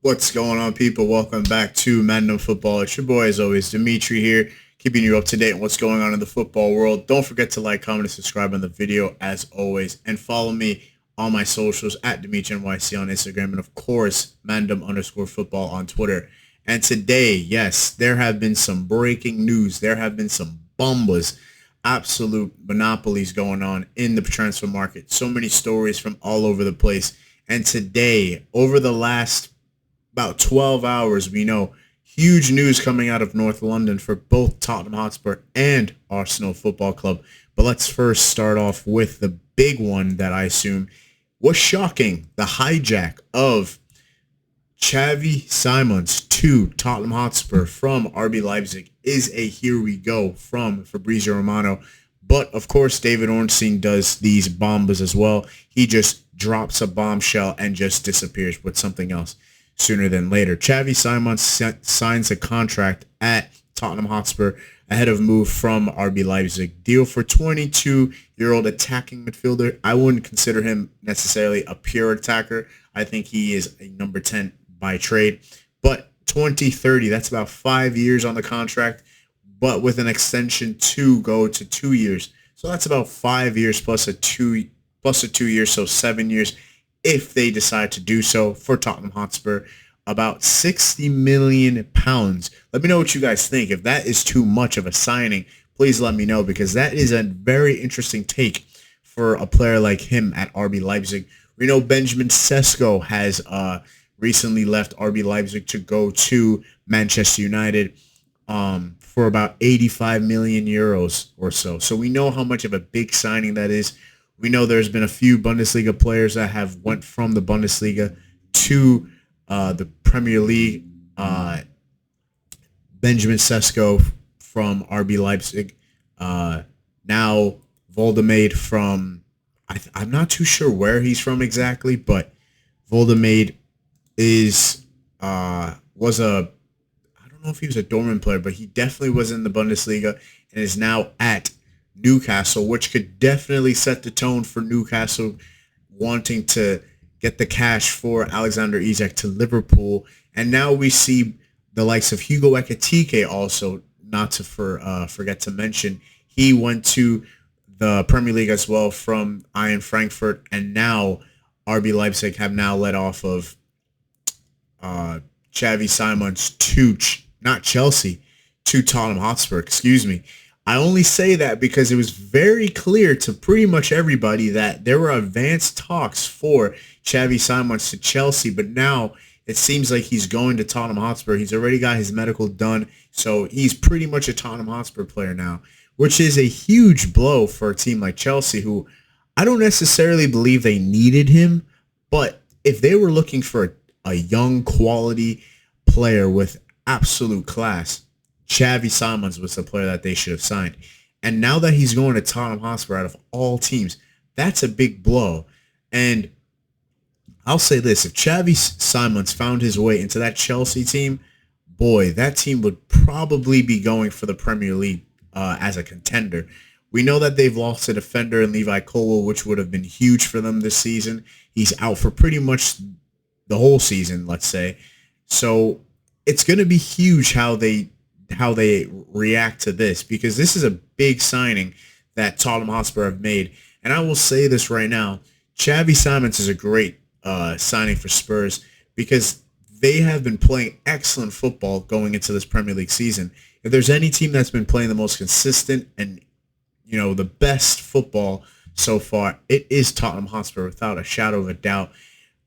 What's going on, people? Welcome back to Madden Football. It's your boy, as always, Demeachnyc here, keeping you up to date on what's going on in the football world. Don't forget to like, comment, and subscribe on the video, as always, and follow me on my socials at Demeachnyc on Instagram, and of course, Mandem_football on Twitter. And today, yes, there have been some breaking news. There have been some bombas, absolute monopolies going on in the transfer market. So many stories from all over the place. And today, over the last about 12 hours, we know huge news coming out of North London for both Tottenham Hotspur and Arsenal Football Club. But let's first start off with the big one that I assume was shocking. The hijack of Xavi Simons to Tottenham Hotspur from RB Leipzig is a here we go from Fabrizio Romano. But, of course, David Ornstein does these bombas as well. He just drops a bombshell and just disappears with something else sooner than later. Xavi Simons signs a contract at Tottenham Hotspur ahead of move from RB Leipzig. Deal for 22-year-old attacking midfielder. I wouldn't consider him necessarily a pure attacker. I think he is a number 10 by trade. But 2030, that's about 5 years on the contract, but with an extension to go to 2 years. So that's about 5 years plus a 2 years, so 7 years if they decide to do so for Tottenham Hotspur. About £60 million. Let me know what you guys think. If that is too much of a signing, please let me know, because that is a very interesting take for a player like him at RB Leipzig. We know Benjamin Sesko has recently left RB Leipzig to go to Manchester United for about 85 million euros or so. So we know how much of a big signing that is. We know there's been a few Bundesliga players that have went from the Bundesliga to the Premier League. Benjamin Sesko from RB Leipzig. Now Voldemade from, I'm not too sure where he's from exactly, but Voldemade is was a, I don't know if he was a Dortmund player, but he definitely was in the Bundesliga and is now at Newcastle, which could definitely set the tone for Newcastle wanting to get the cash for Alexander Isak to Liverpool. And now we see the likes of Hugo Ekitike also, not to forget to mention, he went to the Premier League as well from Eintracht Frankfurt, and now RB Leipzig have now led off of Xavi Simons to, not Chelsea, to Tottenham Hotspur, excuse me. I only say that because it was very clear to pretty much everybody that there were advanced talks for Xavi Simons to Chelsea, but now it seems like he's going to Tottenham Hotspur. He's already got his medical done, so he's pretty much a Tottenham Hotspur player now, which is a huge blow for a team like Chelsea, who I don't necessarily believe they needed him, but if they were looking for a young, quality player with absolute class, Xavi Simons was the player that they should have signed. And now that he's going to Tottenham Hotspur out of all teams, that's a big blow. And I'll say this, if Xavi Simons found his way into that Chelsea team, boy, that team would probably be going for the Premier League as a contender. We know that they've lost a defender in Levi Colwill, which would have been huge for them this season. He's out for pretty much the whole season, let's say. So it's going to be huge how they react to this, because this is a big signing that Tottenham Hotspur have made. And I will say this right now, Xavi Simons is a great signing for Spurs, because they have been playing excellent football going into this Premier League season. If there's any team that's been playing the most consistent and, you know, the best football so far, it is Tottenham Hotspur, without a shadow of a doubt.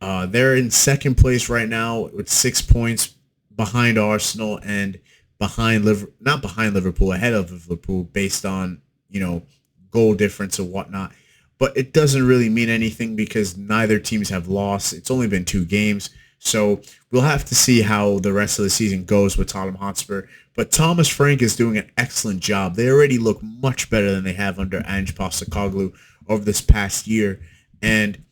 They're in second place right now with 6 points behind Arsenal and ahead of Liverpool based on, you know, goal difference or whatnot. But it doesn't really mean anything because neither teams have lost. It's only been 2 games. So we'll have to see how the rest of the season goes with Tottenham Hotspur. But Thomas Frank is doing an excellent job. They already look much better than they have under Ange Postecoglou over this past year. And,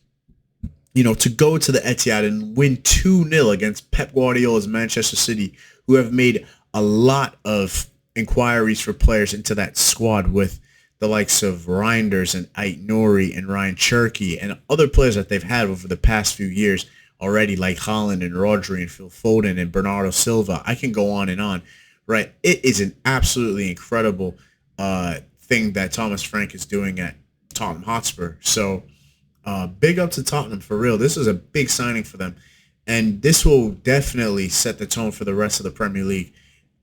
you know, to go to the Etihad and win 2-0 against Pep Guardiola's Manchester City, who have made a lot of inquiries for players into that squad with the likes of Reinders and Ait Nouri and Ryan Cherky and other players that they've had over the past few years. already, like Holland and Rodri and Phil Foden and Bernardo Silva. I can go on and on, right? It is an absolutely incredible thing that Thomas Frank is doing at Tottenham Hotspur. So big up to Tottenham for real. This is a big signing for them, and this will definitely set the tone for the rest of the Premier League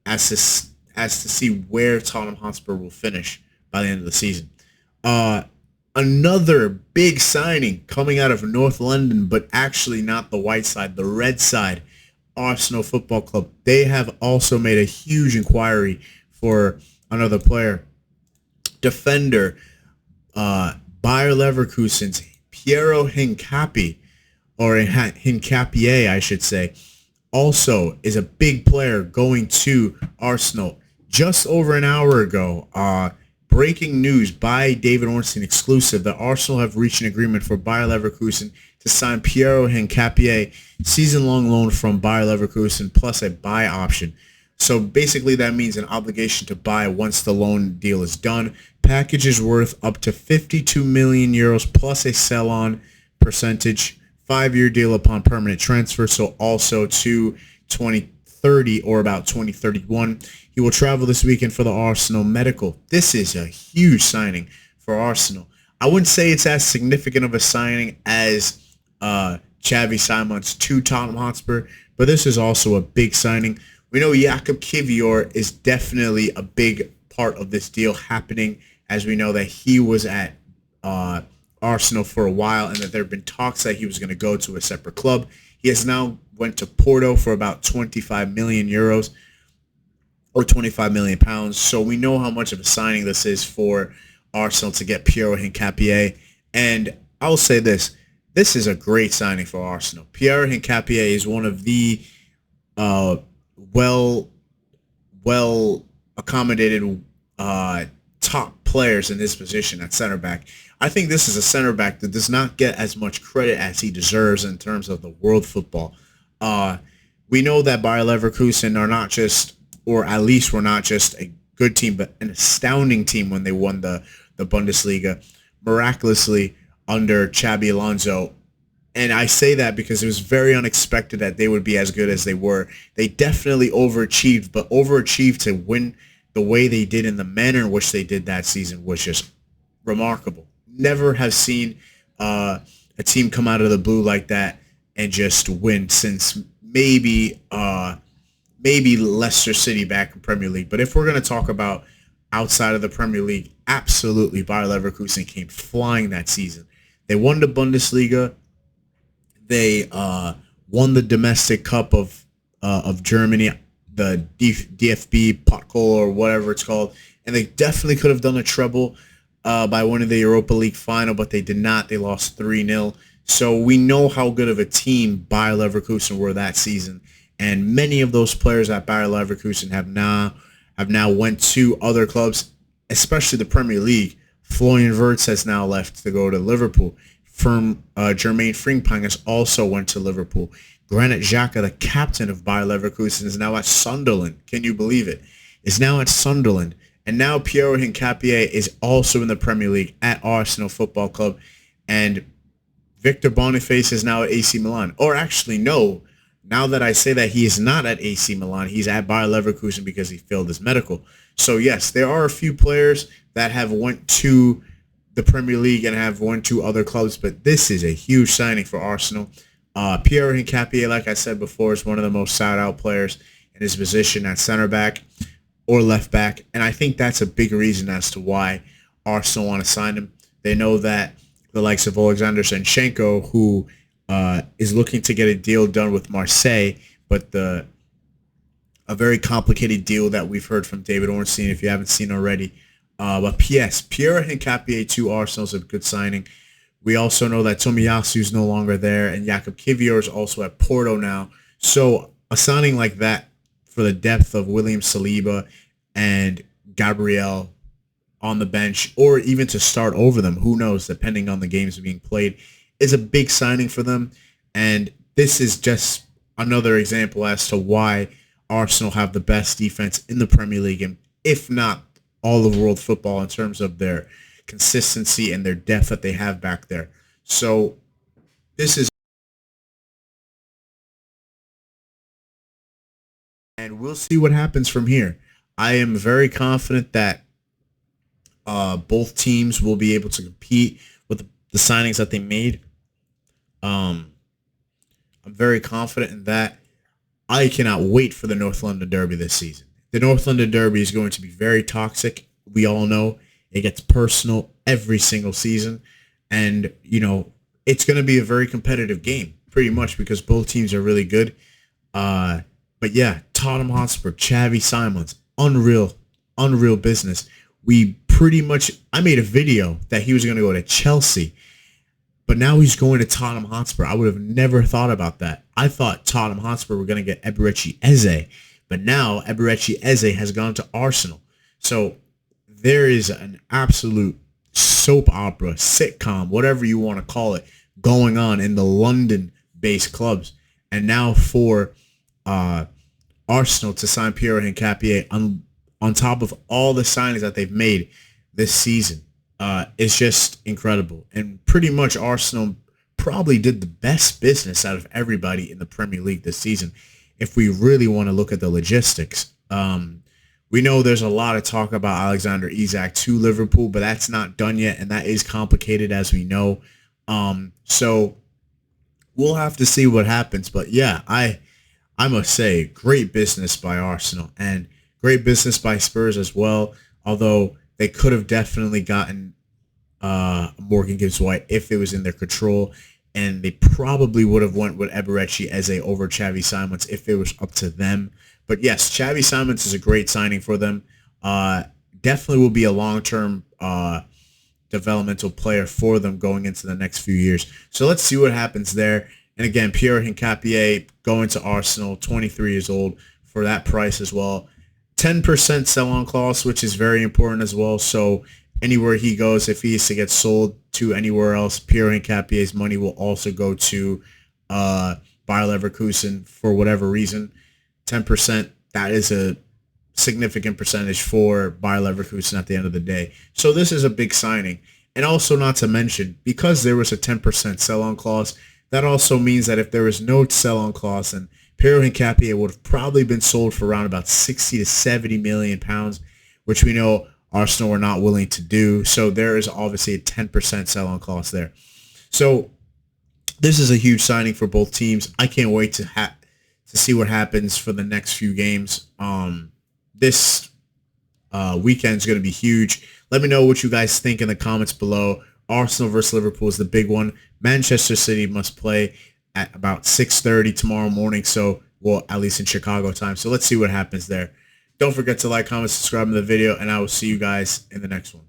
as to see where Tottenham Hotspur will finish by the end of the season. Uh, Another big signing coming out of North London, but actually not the white side, the red side. Arsenal Football Club. They have also made a huge inquiry for another player, defender, Bayer Leverkusen's Piero Hincapi, or Hincapié, I should say, also is a big player going to Arsenal. Just over an hour ago, breaking news by David Ornstein exclusive that Arsenal have reached an agreement for Bayer Leverkusen to sign Piero Hincapié, season-long loan from Bayer Leverkusen, plus a buy option. So basically that means an obligation to buy once the loan deal is done. Package is worth up to 52 million euros plus a sell-on percentage. 5-year deal upon permanent transfer, so also to 2030 or about 2031. He will travel this weekend for the Arsenal medical. This is a huge signing for Arsenal. I wouldn't say it's as significant of a signing as Xavi Simons to Tottenham Hotspur, but this is also a big signing. We know Jakub Kivior is definitely a big part of this deal happening, as we know that he was at Arsenal for a while and that there have been talks that he was going to go to a separate club. He has now went to Porto for about 25 million euros or 25 million pounds. So we know how much of a signing this is for Arsenal to get Piero Hincapié. And I'll say this is a great signing for Arsenal. Piero Hincapié is one of the well accommodated top players in this position at center back. I think this is a center back that does not get as much credit as he deserves in terms of the world football. We know that Bayer Leverkusen are not just, or at least were not just a good team, but an astounding team when they won the Bundesliga miraculously under Xabi Alonso. And I say that because it was very unexpected that they would be as good as they were. They definitely overachieved, but overachieved to win the way they did in the manner in which they did that season was just remarkable. Never have seen a team come out of the blue like that and just win since maybe Leicester City back in Premier League. But if we're going to talk about outside of the Premier League, absolutely Bayer Leverkusen came flying that season. They won the Bundesliga. They won the domestic cup of Germany, the DFB Potkohl or whatever it's called, and they definitely could have done a treble by winning the Europa League final, but they did not. They lost 3-0. So we know how good of a team Bayer Leverkusen were that season, and many of those players at Bayer Leverkusen have now went to other clubs, especially the Premier League. Florian Wirtz has now left to go to Liverpool. Jermaine Frimpong has also went to Liverpool. Granit Xhaka, the captain of Bayer Leverkusen, is now at Sunderland. Can you believe it? Is now at Sunderland. And now Piero Hincapié is also in the Premier League at Arsenal Football Club. And Victor Boniface is now at AC Milan. Or actually, no. Now that I say that, he is not at AC Milan. He's at Bayer Leverkusen because he failed his medical. So, yes, there are a few players that have went to the Premier League and have went to other clubs, but this is a huge signing for Arsenal. Piero Hincapié, like I said before, is one of the most sought-out players in his position at center back or left back, and I think that's a big reason as to why Arsenal want to sign him. They know that the likes of Alexander Zinchenko, who is looking to get a deal done with Marseille, but a very complicated deal that we've heard from David Ornstein, if you haven't seen already. But P.S. Piero Hincapié to Arsenal is a good signing. We also know that Tomiyasu is no longer there, and Jakub Kivior is also at Porto now. So a signing like that for the depth of William Saliba and Gabriel on the bench, or even to start over them, who knows, depending on the games being played, is a big signing for them. And this is just another example as to why Arsenal have the best defense in the Premier League, and if not all of world football, in terms of their consistency and their depth that they have back there. So this is and we'll see what happens from here. I am very confident that both teams will be able to compete with the signings that they made. Um, I'm very confident in that. I cannot wait for the North London Derby this season. The North London Derby is going to be very toxic. We all know it gets personal every single season. And, it's going to be a very competitive game, pretty much, because both teams are really good. But yeah, Tottenham Hotspur, Xavi Simons, unreal business. I made a video that he was going to go to Chelsea, but now he's going to Tottenham Hotspur. I would have never thought about that. I thought Tottenham Hotspur were going to get Eberechi Eze, but now Eberechi Eze has gone to Arsenal. So there is an absolute soap opera, sitcom, whatever you want to call it, going on in the London-based clubs. And now for Arsenal to sign Pierre Hincapié on top of all the signings that they've made this season is just incredible. And pretty much Arsenal probably did the best business out of everybody in the Premier League this season if we really want to look at the logistics. We know there's a lot of talk about Alexander Isak to Liverpool, but that's not done yet, and that is complicated, as we know. So we'll have to see what happens. But yeah, I must say, great business by Arsenal and great business by Spurs as well, although they could have definitely gotten Morgan Gibbs-White if it was in their control, and they probably would have went with Eberechi Eze over Xavi Simons if it was up to them. But yes, Xavi Simons is a great signing for them. Definitely will be a long-term developmental player for them going into the next few years. So let's see what happens there. And again, Pierre Hincapié going to Arsenal, 23 years old, for that price as well. 10% sell-on clause, which is very important as well. So anywhere he goes, if he is to get sold to anywhere else, Pierre Hincapié's money will also go to Bayer Leverkusen for whatever reason. 10%, that is a significant percentage for Bayer Leverkusen at the end of the day. So this is a big signing. And also, not to mention, because there was a 10% sell-on clause, that also means that if there was no sell-on clause, then Pierre Hincapié would have probably been sold for around about 60 to 70 million pounds, which we know Arsenal are not willing to do. So there is obviously a 10% sell-on clause there. So this is a huge signing for both teams. I can't wait to see what happens for the next few games. This weekend is going to be huge. Let me know what you guys think in the comments below. Arsenal versus Liverpool is the big one. Manchester City must play at about 6:30 tomorrow morning. So, well, at least in Chicago time. So let's see what happens there. Don't forget to like, comment, subscribe to the video, and I will see you guys in the next one.